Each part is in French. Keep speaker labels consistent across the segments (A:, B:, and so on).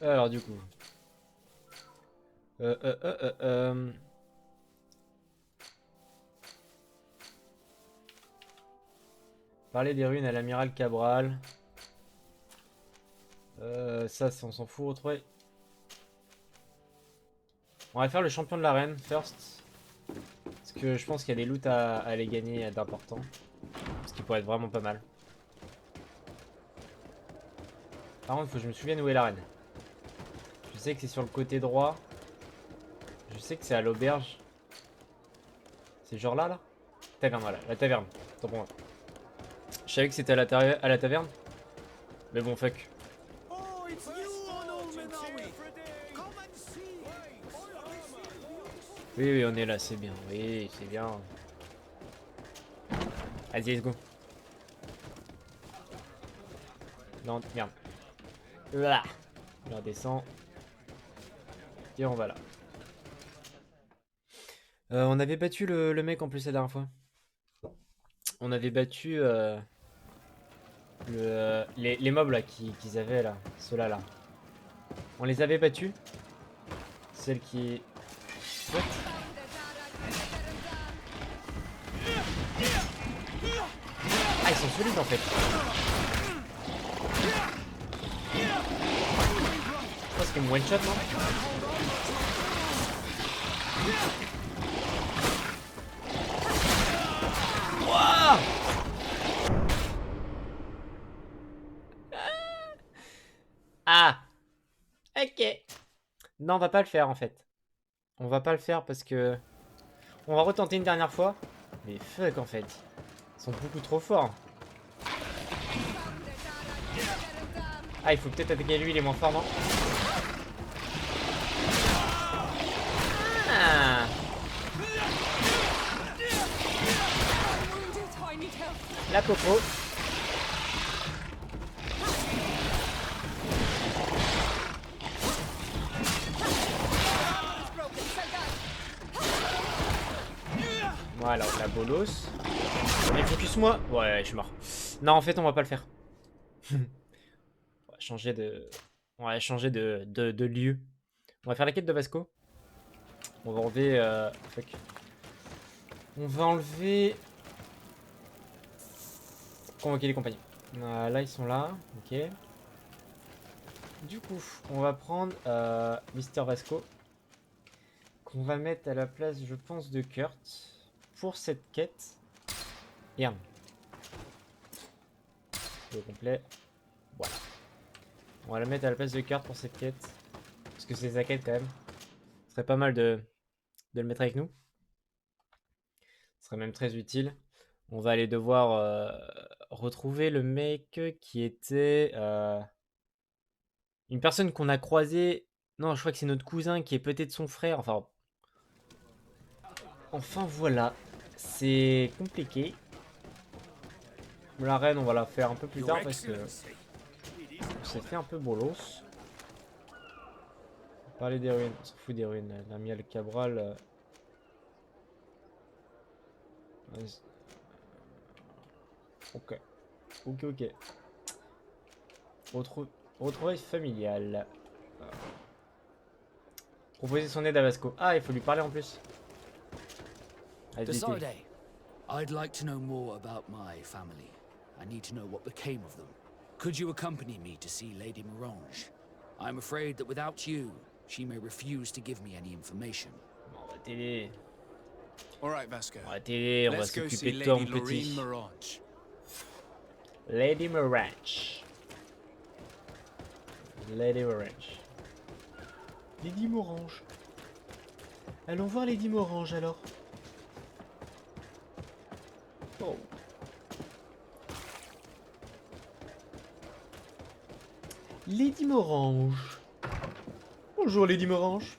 A: Alors du coup... Euh, euh, euh, euh, euh. Parler des ruines à l'amiral Cabral. Ça, on s'en fout. Retrouver. On va faire le champion de l'arène first. Parce que je pense qu'il y a des loots à aller gagner d'important. Ce qui pourrait être vraiment pas mal. Par contre, il faut que je me souvienne où est l'arène. Je sais que c'est sur le côté droit. Je sais que c'est à l'auberge. C'est genre là, là. Taverne, voilà. La taverne. Tant pour moi. Je savais que c'était à la taverne. Mais bon, fuck. Oui, oui, on est là, c'est bien. Oui, c'est bien. Vas-y, let's go. Non, merde. Là. On redescend. Et on va là. On avait battu le mec en plus la dernière fois. On avait battu les mobs là qu'ils avaient là. Ceux-là là. On les avait battus. Celle qui... What? Ah, ils sont solides en fait. Je pense qu'ils me one shot, non? Wouah! Ah! Ok. Non, on va pas le faire en fait. On va pas le faire parce que... On va retenter une dernière fois. Mais fuck en fait. Ils sont beaucoup trop forts. Ah, il faut peut-être attaquer lui, il est moins fort, non? Ah! La coco. Voilà, on la bolos. Mais focus-moi. Ouais, je suis mort. Non, en fait, on va pas le faire. On va changer de... On va changer de lieu. On va faire la quête de Vasco. On va enlever... Fuck. On va enlever... Convoquer les compagnies. Là, ils sont là. Ok. Du coup, on va prendre Mister Vasco. Qu'on va mettre à la place, je pense, de Kurt. Pour cette quête. Et un. Le complet. Voilà. On va la mettre à la place de Kurt pour cette quête. Parce que c'est sa quête quand même. Ce serait pas mal de le mettre avec nous. Ce serait même très utile. On va aller devoir retrouver le mec qui était... une personne qu'on a croisée. Non, je crois que c'est notre cousin qui est peut-être son frère. Enfin voilà. C'est compliqué. La reine, on va la faire un peu plus tard parce que on s'est fait un peu bolos. Parler des ruines, on s'en fout des ruines. L'amiral Cabral. Ok. Ok, ok. Retrouvailles familiales. Proposer son aide à Vasco. Ah, il faut lui parler en plus.
B: To
A: Vas-y,
B: Sardet, I'd like to know more about my family. I need to know what became of them. Could you accompany me to see Lady Morange? I'm afraid that without you, she may refuse to give me any information.
A: on va t'aider.
C: All right, Vasco.
A: On va t'aider, on va
C: Let's go
A: s'occuper
C: see
A: de toi, mon
C: Lady Lorraine
A: petit.
C: Morange.
A: Lady Morange. Lady Morange. Lady Morange. Allons voir Lady Morange alors. Oh. Lady Morange. Bonjour Lady Morange.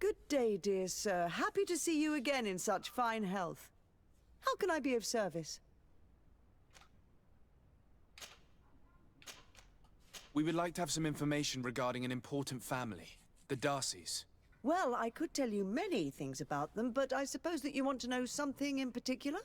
D: Good day, dear sir. Happy to see you again in such fine health. How can I be of service?
C: We would like to have some information regarding an important family, the Darcys.
D: Well, I could tell you many things about them, but I suppose that you want to know something in particular?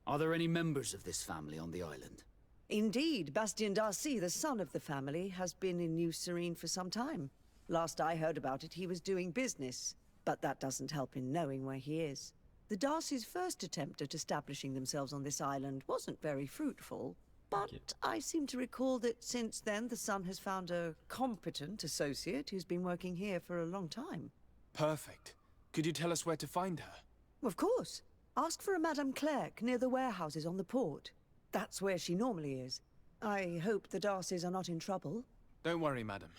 B: Are there any members of this family on the island?
D: Indeed, Bastien Darcy, the son of the family, has been in New Serene for some time. Last I heard about it, he was doing business, but that doesn't help in knowing where he is. The Darcys' first attempt at establishing themselves on this island wasn't very fruitful, but I seem to recall that since then the son has found a competent associate who's been working here for a long time.
C: Perfect. Could you tell us where to find her?
D: Of course. Ask for a Madame Clerc near the warehouses on the port. That's where she normally is. I hope the Darcys are not in trouble.
C: Don't worry, madam.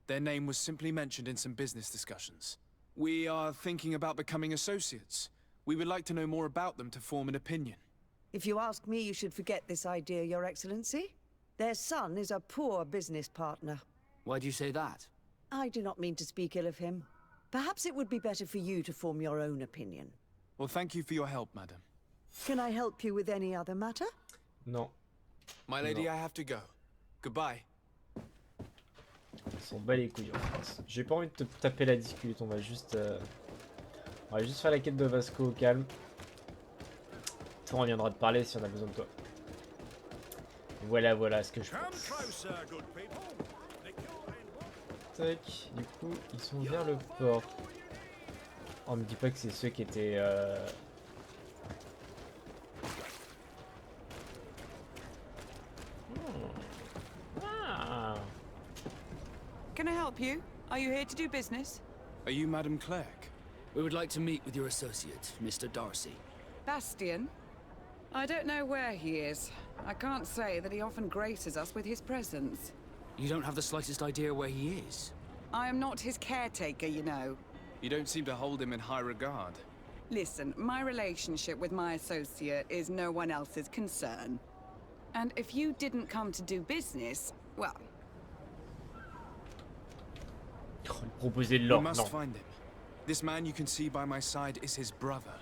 C: Their name was simply mentioned in some business discussions. We are thinking about becoming associates. We would like to know more about them to form an opinion.
D: If you ask me, you should forget this idea, Your Excellency. Their son is a poor business partner.
B: Why do you say that?
D: I do not mean to speak ill of him. Perhaps it would be better for you to form your own opinion.
C: Well, thank you for your help, madam.
D: Can I help you with any other matter?
A: Non.
C: My lady,
A: Non.
C: I have to go. Goodbye.
A: Ils s'en bat les couilles en fait. J'ai pas envie de te taper la discute, on va juste faire la quête de Vasco au calme. Toi on reviendra te parler si on a besoin de toi. Voilà ce que je pense. Tac, du coup ils sont vers le port. Oh, me dis pas que c'est ceux qui étaient
E: Can I help you? Are you here to do business?
C: Are you Madame Clerc?
B: We would like to meet with your associate, Mr. Darcy.
E: Bastien? I don't know where he is. I can't say that he often graces us with his presence.
B: You don't have the slightest idea where he is?
E: I am not his caretaker, you know.
C: You don't seem to hold him in high regard.
E: Listen, my relationship with my associate is no one else's concern. And if you didn't come to do business, well...
A: proposer de
C: We
A: l'or,
C: must
A: non.
C: find him. This man you can see by my side is his brother.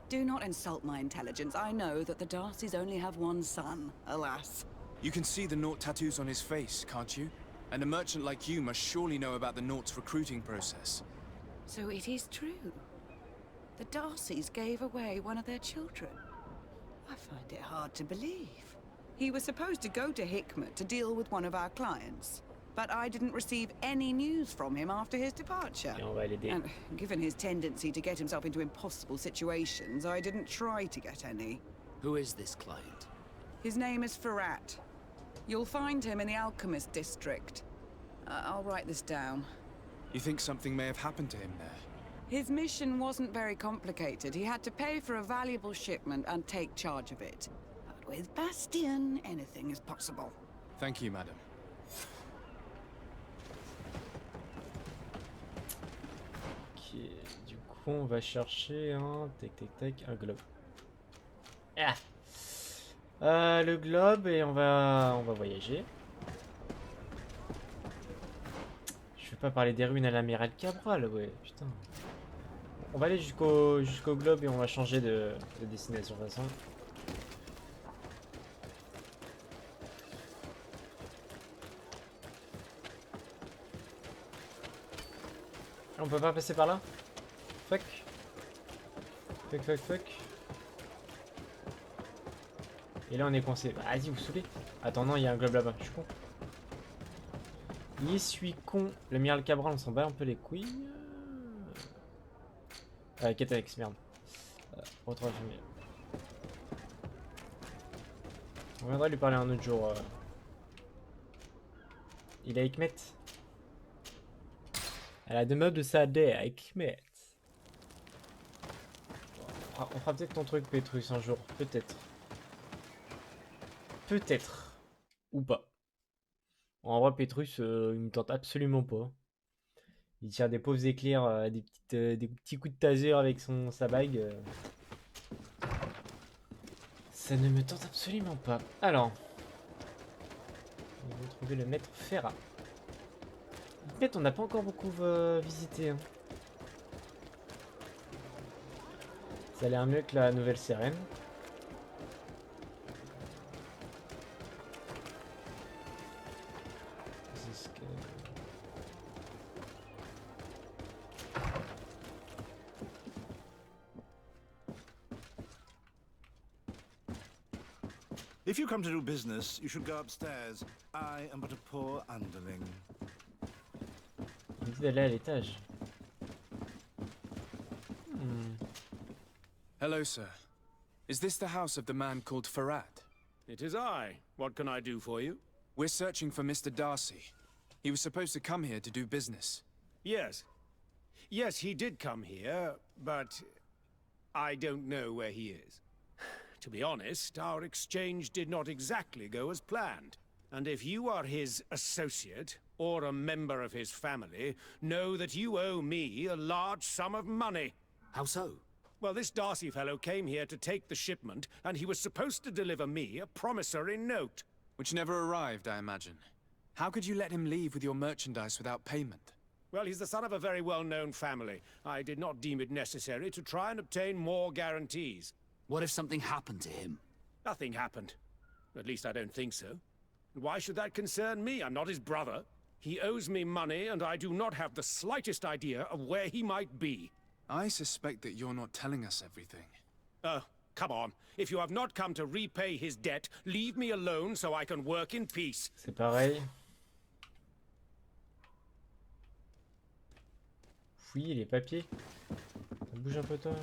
E: Do not insult my intelligence. I know that the Darcys only have one son, alas.
C: You can see the Naught tattoos on his face, can't you? And a merchant like you must surely know about the Naught's recruiting process.
E: So it is true. The Darcys gave away one of their children. I find it hard to believe. He was supposed to go to Hikmet to deal with one of our clients, but I didn't receive any news from him after his departure.
A: Et on va l'aider.
E: And given his tendency to get himself into impossible situations, I didn't try to get any.
B: Who is this client?
E: His name is Farrat. You'll find him in the Alchemist district. I'll write this down.
C: You think something may have happened to him there?
E: His mission wasn't very complicated. He had to pay for a valuable shipment and take charge of it. But with Bastien, anything is possible.
C: Thank you, madam.
A: Ok, du coup on va chercher un un globe. Ah. Le globe et on va voyager. Je vais pas parler des ruines à l'amiral Cabral, ouais, putain. On va aller jusqu'au globe et on va changer de destination de toute façon. Ah, on peut pas passer par là? Fuck. Fuck. Et là on est coincé. Vas-y, vous saoulez. Attends, non, il y a un globe là-bas, je suis con. Il suis con. L'amiral Cabral, on s'en bat un peu les couilles. Quête avec, merde. Retrouve la famille. On viendra lui parler un autre jour. Il a Hikmet. À la demeure de Sardet à Hikmet. On fera peut-être ton truc, Pétrus, un jour. Peut-être. Peut-être. Ou pas. En vrai, Pétrus, il me tente absolument pas. Il tire des pauvres éclairs, des petits coups de taser avec sa bague. Ça ne me tente absolument pas. Alors. On va trouver le maître Ferrat. En fait, on n'a pas encore beaucoup visité. Hein. Ça a l'air mieux que la nouvelle sirène.
F: If you come to do business, you should go upstairs. I am but a poor underling.
A: On dit d'aller à l'étage.
C: Hello, sir. Is this the house of the man called Farad?
G: It is I. What can I do for you?
C: We're searching for Mr. Darcy. He was supposed to come here to do business.
G: Yes. Yes, he did come here, but I don't know where he is. To be honest, our exchange did not exactly go as planned. And if you are his associate, or a member of his family, know that you owe me a large sum of money.
B: How so?
G: Well, this Darcy fellow came here to take the shipment, and he was supposed to deliver me a promissory note.
C: Which never arrived, I imagine. How could you let him leave with your merchandise without payment?
G: Well, he's the son of a very well-known family. I did not deem it necessary to try and obtain more guarantees.
B: What if something happened to him?
G: Nothing happened. At least I don't think so. Why should that concern me? I'm not his brother. He owes me money, and I do not have the slightest idea of where he might be.
C: I suspect that you're not telling us everything.
G: Come on. If you have not come to repay his debt, leave me alone so I can work in peace.
A: C'est pareil. Fouiller les papiers. Ça bouge un peu toi.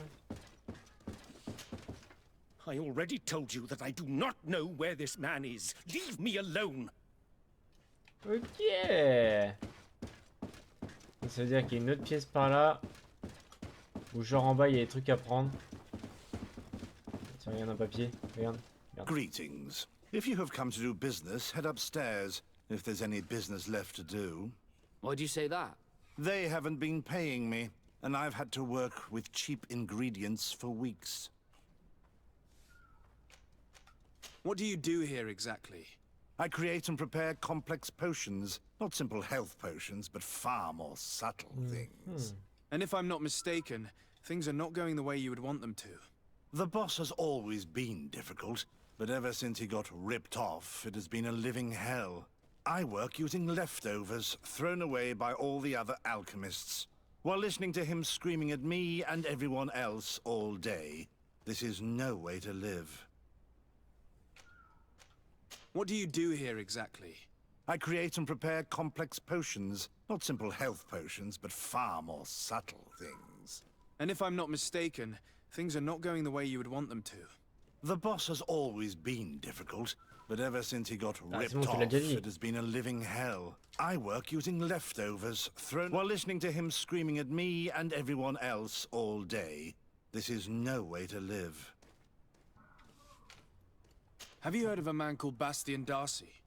G: I already told you that I do not know where this man is. Leave me alone.
A: Ok. Ça veut dire qu'il y a une autre pièce par là. Ou genre en bas il y a des trucs à prendre. Tiens, regarde un papier. Regarde. Regarde.
F: Greetings. If you have come to do business, head upstairs, if there's any business left to do.
B: Why do you say that?
F: They haven't been paying me, and I've had to work with cheap ingredients for weeks.
C: What do you do here exactly?
F: I create and prepare complex potions. Not simple health potions, but far more subtle things.
C: And if I'm not mistaken, things are not going the way you would want them to.
F: The boss has always been difficult, but ever since he got ripped off, it has been a living hell. I work using leftovers thrown away by all the other alchemists, while listening to him screaming at me and everyone else all day. This is no way to live.
C: What do you do here exactly?
F: I create and prepare complex potions. Not simple health potions, but far more subtle things.
C: And if I'm not mistaken, things are not going the way you would want them to.
F: The boss has always been difficult, but ever since he got ripped
A: c'est bon, tu l'as
F: off,
A: déjà dit.
F: it has been a living hell. I work using leftovers thrown while listening to him screaming at me and everyone else all day. This is no way to live.
C: Have you heard of a man called Bastian Darcy?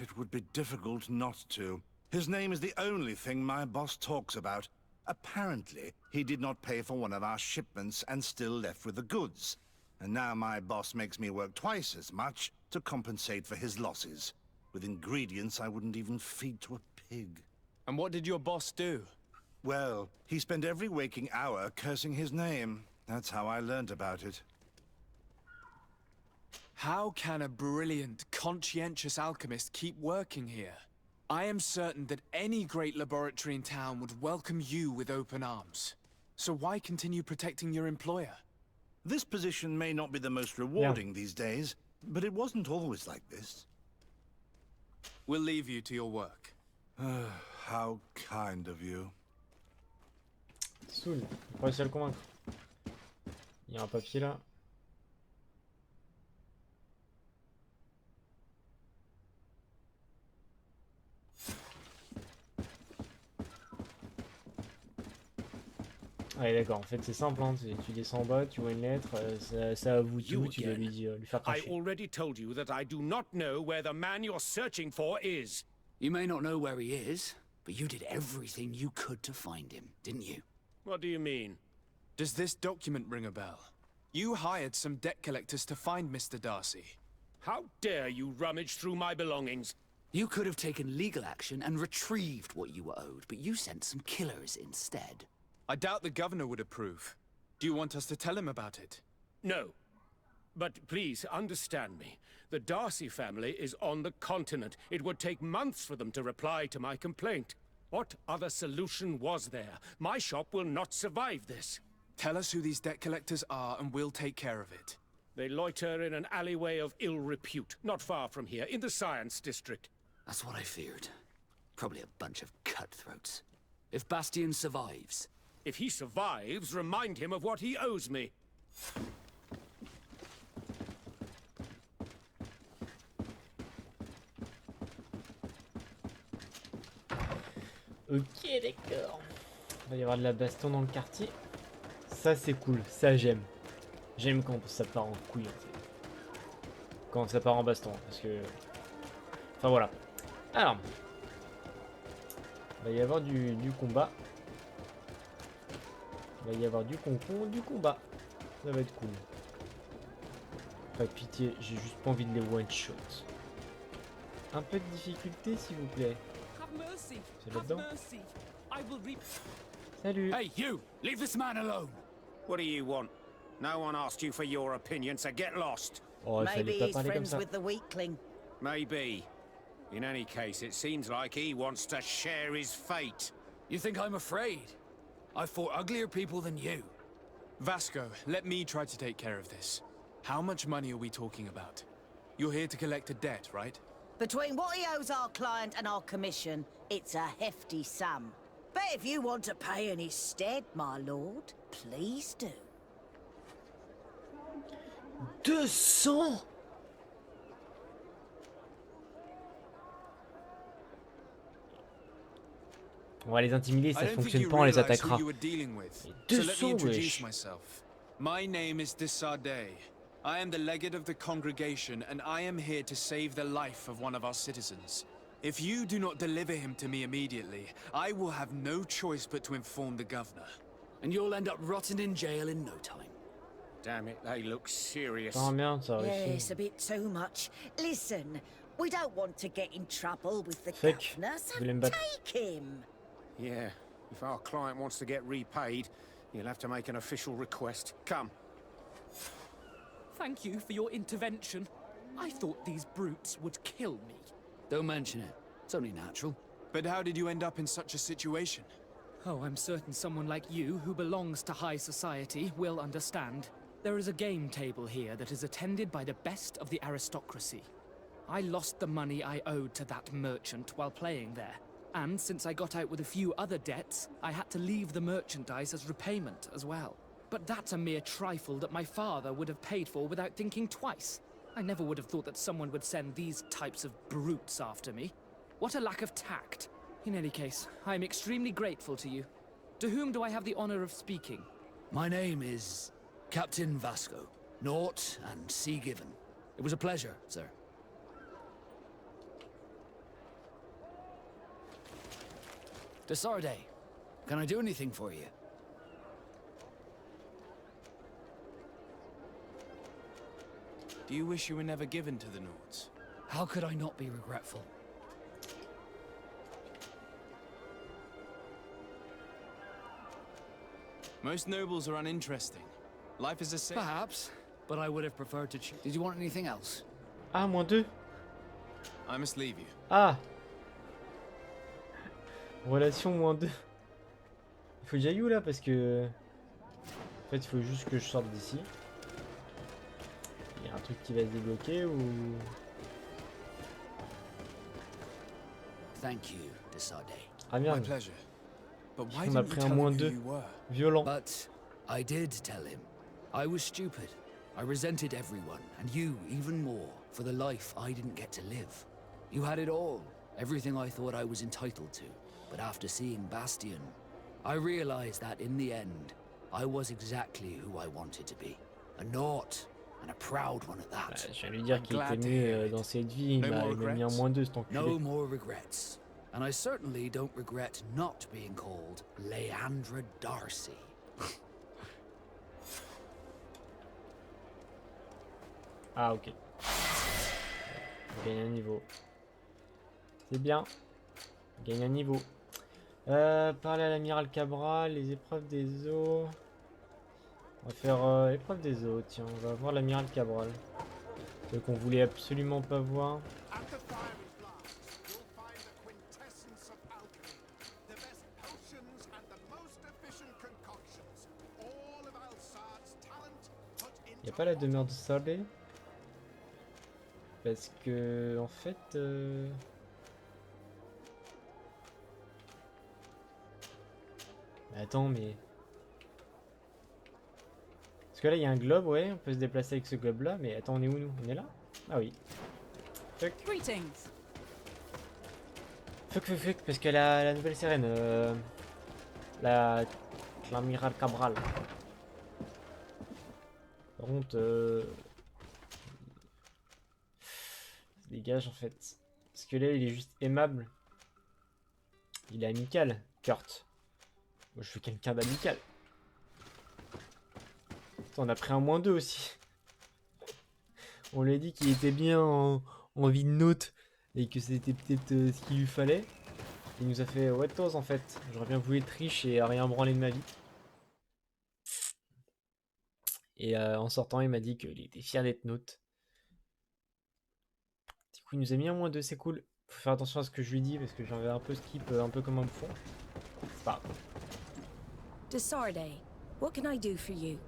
F: It would be difficult not to. His name is the only thing my boss talks about. Apparently, he did not pay for one of our shipments and still left with the goods. And now my boss makes me work twice as much to compensate for his losses. With ingredients I wouldn't even feed to a pig.
C: And what did your boss do?
F: Well, he spent every waking hour cursing his name. That's how I learned about it.
C: How can a brilliant, conscientious alchemist keep working here? I am certain that any great laboratory in town would welcome you with open arms. So why continue protecting your employer?
F: This position may not be the most rewarding these days, but it wasn't always like this.
C: We'll leave you to your work.
F: How kind of you.
A: Soul. On va réussir à le convaincre. Il y a un papier là. Ah d'accord, en fait c'est simple, hein. Tu descends en bas, tu vois une lettre, ça avoue tout, tu dois lui faire
G: I
A: cracher.
G: already told you that I do not know where the man you're searching for is.
B: You may not know where he is, but you did everything you could to find him, didn't you?
G: What do you mean?
C: Does this document ring a bell? You hired some debt collectors to find Mr. Darcy.
G: How dare you rummage through my belongings?
B: You could have taken legal action and retrieved what you were owed, but you sent some killers instead.
C: I doubt the governor would approve. Do you want us to tell him about it?
G: No. But please understand me. The Darcy family is on the continent. It would take months for them to reply to my complaint. What other solution was there? My shop will not survive this.
C: Tell us who these debt collectors are and we'll take care of it.
G: They loiter in an alleyway of ill repute, not far from here, in the science district.
B: That's what I feared. Probably a bunch of cutthroats. If Bastion survives...
G: If he survives, remind him of what he owes me.
A: Ok, d'accord. Il va y avoir de la baston dans le quartier. Ça, c'est cool. Ça, j'aime. J'aime quand ça part en couille. En fait. Quand ça part en baston. Parce que... Enfin, voilà. Alors. Il va y avoir du combat. Il va y avoir du concon, du combat. Ça va être cool. Pas de pitié, j'ai juste pas envie de les one-shot. Un peu de difficulté, s'il vous plaît. C'est là-dedans. Salut.
B: Hey, you! Leave this man alone!
G: What do you want? No one asked you for your opinion, so get lost.
A: Oh, il
D: Maybe
A: fallait pas
D: he's
A: parler comme
D: friends
A: ça.
D: with the weakling.
G: Maybe. In any case, it seems like he wants to share his fate.
B: You think I'm afraid? I fought uglier people than you.
C: Vasco, let me try to take care of this. How much money are we talking about? You're here to collect a debt, right?
D: Between what he owes our client and our commission, it's a hefty sum. But if you want to pay in his stead, my lord, please do.
A: 200. On va les intimider, ça fonctionne pas, on les attaquera. 200, wesh.
C: My name is Sardet. I am the legate of the congregation, and I am here to save the life of one of our citizens. If you do not deliver him to me immediately, I will have no choice but to inform the governor.
B: And you'll end up rotting in jail in no time.
G: Damn it, they look serious.
A: Oh merde, ça a
D: Yes,
A: réussi.
D: a bit too much. Listen, we don't want to get in trouble with the
A: Fake.
D: governor, so
A: Vous voulez me battre?
D: take him.
G: Yeah, if our client wants to get repaid, you'll have to make an official request. Come.
H: Thank you for your intervention. I thought these brutes would kill me.
B: Don't mention it. It's only natural.
C: But how did you end up in such a situation?
H: Oh, I'm certain someone like you, who belongs to high society, will understand. There is a game table here that is attended by the best of the aristocracy. I lost the money I owed to that merchant while playing there. And since I got out with a few other debts, I had to leave the merchandise as repayment as well. But that's a mere trifle that my father would have paid for without thinking twice. I never would have thought that someone would send these types of brutes after me. What a lack of tact. In any case, I am extremely grateful to you. To whom do I have the honor of speaking?
B: My name is Captain Vasco. Naught and sea given. It was a pleasure, sir. Sardet, can I do anything for you?
C: Do you wish you were never given to the Nords?
B: How could I not be regretful?
C: Most nobles are uninteresting. Life is a sin.
B: Perhaps, but I would have preferred to choose. Did you want anything else?
A: Ah, -2.
C: I must leave you.
A: Ah. Relation -2. Il faut que j'aille où là parce que... En fait il faut juste que je sorte d'ici. Il y a un truc qui va se débloquer ou...
B: Thank you, Sardet.
A: Ah
C: My
A: merde,
C: pleasure. But why
A: on m'a
C: didn't you
A: pris un
C: tell him who
A: -2.
C: you were?
A: Violent.
B: But I did tell him. I was stupid. I resented everyone, and you even more, for the life I didn't get to live. You had it all, everything I thought I was entitled to. But after seeing Bastion, I realized that in the end, I was exactly who I wanted to be. A naught, and a proud one at
A: Bah,
B: that.
A: je viens lui dire qu'il
C: glad
A: était
C: to
A: mieux
C: hear it.
A: dans cette vie, il
C: No
A: m'a
C: more
A: mis un
C: regrets?
A: -2 cet enculé.
B: No more regrets. And I certainly don't regret not being called Leandra Darcy.
A: Ah ok. On gagne un niveau. C'est bien. On gagne un niveau. Parler à l'amiral Cabral, les épreuves des eaux. On va faire épreuve des eaux, tiens, on va voir l'amiral Cabral. Ce qu'on voulait absolument pas voir.
F: At the fiery blast, you'll find the quintessence of alchemy. The best potions and the most efficient concoctions. All of Alsard's talent put into
A: Y a pas la demeure de Sardet? Parce que en fait attends mais parce que là il y a un globe, ouais, on peut se déplacer avec ce globe là, mais attends, on est où nous? On est là? Ah oui. Fuck. Fuck, parce que la nouvelle sirène, l'amiral Cabral. Par contre, se dégage en fait. Parce que là, il est juste aimable. Il est amical, Kurt. Moi, je suis quelqu'un d'amical. On a pris un -2 aussi. On lui a dit qu'il était bien en vie de note et que c'était peut-être ce qu'il lui fallait. Il nous a fait ouais toes en fait. J'aurais bien voulu être riche et rien branler de ma vie. Et en sortant, il m'a dit qu'il était fier d'être note. Du coup, il nous a mis un -2, c'est cool. Faut faire attention à ce que je lui dis parce que j'en vais un peu skip, un peu comme un bouffon. C'est pas grave.
I: To Sardet, what can I do for you?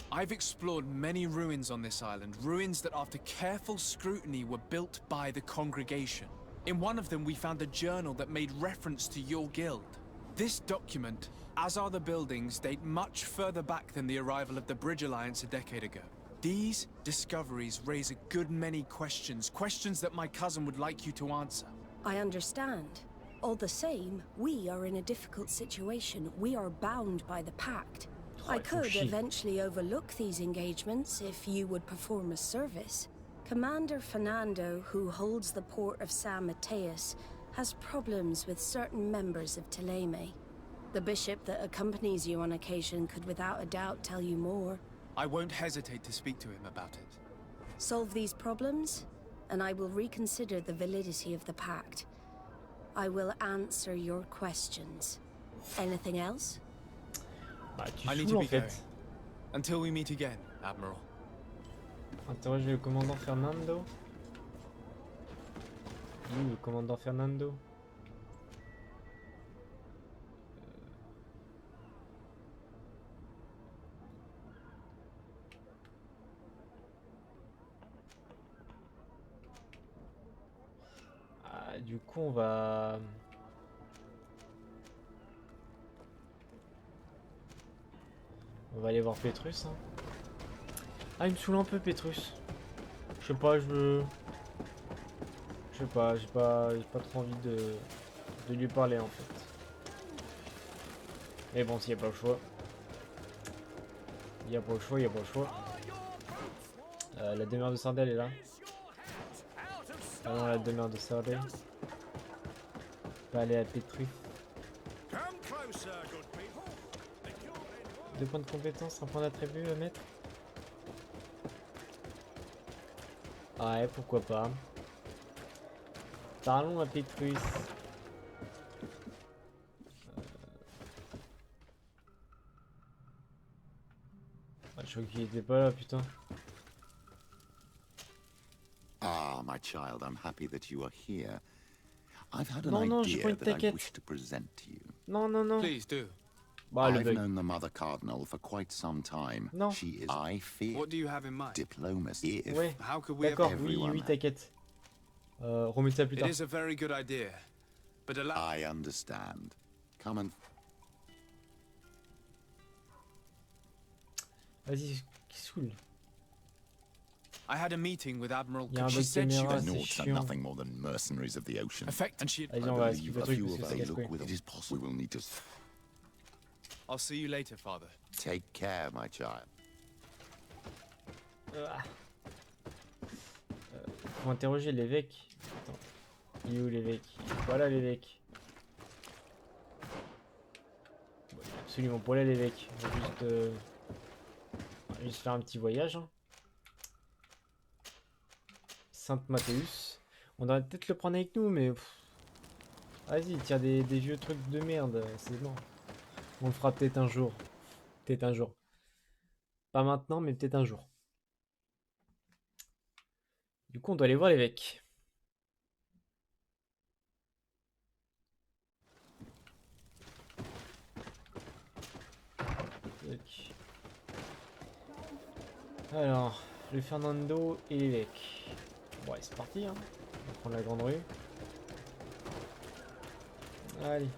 C: I've explored many ruins on this island, ruins that after careful scrutiny were built by the congregation. In one of them we found a journal that made reference to your guild. This document, as are the buildings, date much further back than the arrival of the Bridge Alliance a decade ago. These discoveries raise a good many questions, questions that my cousin would like you to answer.
I: I understand. All the same, we are in a difficult situation. We are bound by the pact. I could eventually overlook these engagements if you would perform a service. Commander Fernando, who holds the port of San Mateus, has problems with certain members of Teleme. The bishop that accompanies you on occasion could without a doubt tell you more.
C: I won't hesitate to speak to him about it.
I: Solve these problems, and I will reconsider the validity of the pact. I will answer your questions. Anything else?
A: Bah, tu
C: I need
A: saoules
C: to
A: en
C: be
A: fait.
C: going. Until we meet again, Admiral.
A: Interroger le commandant Fernando. Où le commandant Fernando? Ah, du coup, on va... On va aller voir Petrus. Hein. Ah, il me saoule un peu Petrus. Je sais pas, je sais pas, j'ai pas trop envie de lui parler en fait. Mais bon, s'il n'y a pas le choix. Il n'y a pas le choix, il n'y a pas le choix. La demeure de Sardet, elle est là. Ah non, la demeure de Sardet. On va aller à Petrus. 2 points de compétence, 1 point d'attribut à mettre. Ouais, pourquoi pas. Parlons à Petrus. Ah, je crois qu'il était pas là, putain.
J: Ah, my child, I'm happy that you are here. I've had an
A: Non, j'ai pas
J: idea
A: une
J: that I
A: taquette.
J: wish to present to you.
A: Non.
C: Please do.
A: Bah, le
J: I've
A: bug.
J: known the Mother Cardinal for quite some time.
A: Non.
J: She is, I fear,
C: What do you have in mind?
J: diplomacy. If
A: Ouais,
C: How could we
A: d'accord,
C: have...
A: oui,
J: everyone-
A: t'inquiète. Remets ça plus
C: It
A: tard.
C: is a very good idea, but allow...
J: I understand. Come and
A: Vas-y, qui saoule.
C: I had a meeting with Admiral
A: Il y a un
C: Cook. She
A: bug
C: said she
A: caméra,
C: was
A: c'est
J: Noughts are
A: chiant.
J: nothing more than mercenaries of the ocean.
C: effect, and she...
A: Vas-y,
J: I
A: on va
J: believe
A: esquiver le
J: a
A: truc
J: few
A: parce
J: of
A: que ça
J: they
A: casse
J: look
A: couille.
J: with it is possible. We will need to
C: I'll see you later, Father.
J: take care, my child.
A: Faut interroger l'évêque. Attends. Il est où l'évêque? Voilà l'évêque. Bon, il est absolument pas là l'évêque. On va juste faire un petit voyage. Hein. Sainte Mathéus. On devrait peut-être le prendre avec nous, mais... Vas-y, il tire des vieux trucs de merde. C'est bon. On le fera peut-être un jour. Peut-être un jour. Pas maintenant, mais peut-être un jour. Du coup, on doit aller voir l'évêque. Tac. Alors, le Fernando et l'évêque. Bon, allez, c'est parti, hein. On va prendre la grande rue. Allez.